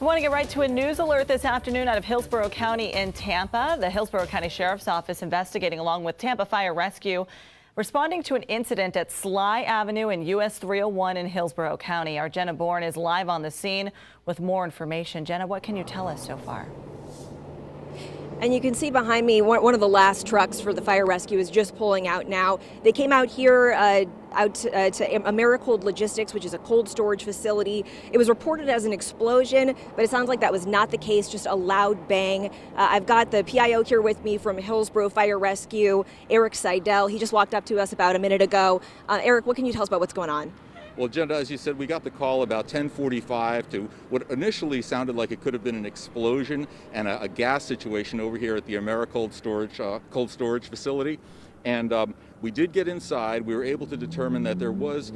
We want to get right to a news alert this afternoon out of Hillsborough County in Tampa. The Hillsborough County Sheriff's Office investigating along with Tampa Fire Rescue, responding to an incident at Sly Avenue and US 301 in Hillsborough County. Our Jenna Bourne is live on the scene with more information. Jenna, what can you tell us so far? And you can see behind me, one of the last trucks for the fire rescue is just pulling out now. They came out here out to Americold Logistics, which is a cold storage facility. It was reported as an explosion, but it sounds like that was not the case, just a loud bang. I've got the PIO here with me from Hillsborough Fire Rescue, Eric Seidel. He just walked up to us about a minute ago. Eric, what can you tell us about what's going on? Well, Jenna, as you said, we got the call about 10:45 to what initially sounded like it could have been an explosion and a gas situation over here at the Americold cold storage facility. And we did get inside. We were able to determine that there was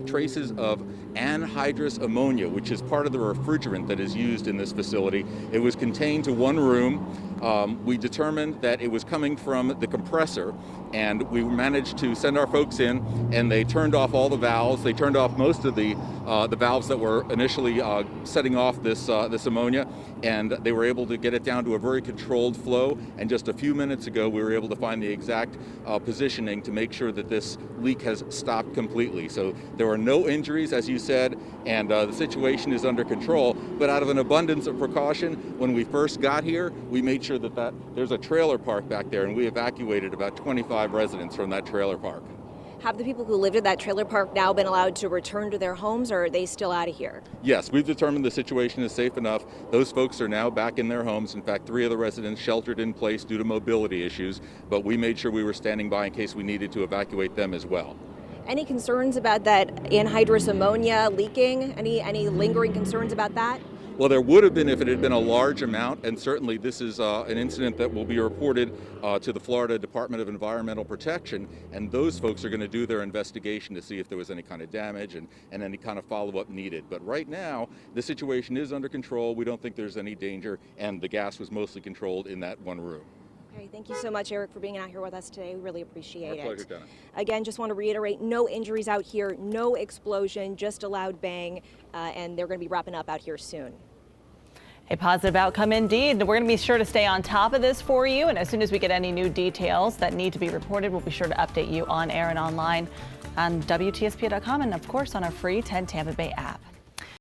traces of anhydrous ammonia, which is part of the refrigerant that is used in this facility. It was contained to one room. We determined that it was coming from the compressor, and we managed to send our folks in, and they turned off all the valves. They turned off most of the valves that were initially setting off this ammonia, and they were able to get it down to a very controlled flow. And just a few minutes ago, we were able to find the exact positioning to make sure that this leak has stopped completely. So there are no injuries, as you said, and the situation is under control. But out of an abundance of precaution, when we first got here, we made sure that there's a trailer park back there, and we evacuated about 25 residents from that trailer park. Have the people who lived at that trailer park now been allowed to return to their homes, or are they still out of here? Yes, we've determined the situation is safe enough. Those folks are now back in their homes. In fact, 3 of the residents sheltered in place due to mobility issues, but we made sure we were standing by in case we needed to evacuate them as well. Any concerns about that anhydrous ammonia leaking? Any lingering concerns about that? Well, there would have been if it had been a large amount, and certainly this is an incident that will be reported to the Florida Department of Environmental Protection, and those folks are going to do their investigation to see if there was any kind of damage and any kind of follow-up needed. But right now, the situation is under control. We don't think there's any danger, and the gas was mostly controlled in that one room. Okay, thank you so much, Eric, for being out here with us today. We really appreciate it. Our pleasure, Donna. Again, just want to reiterate, no injuries out here, no explosion, just a loud bang, and they're going to be wrapping up out here soon. A positive outcome indeed. We're going to be sure to stay on top of this for you, and as soon as we get any new details that need to be reported, we'll be sure to update you on air and online on WTSP.com and, of course, on our free 10 Tampa Bay app.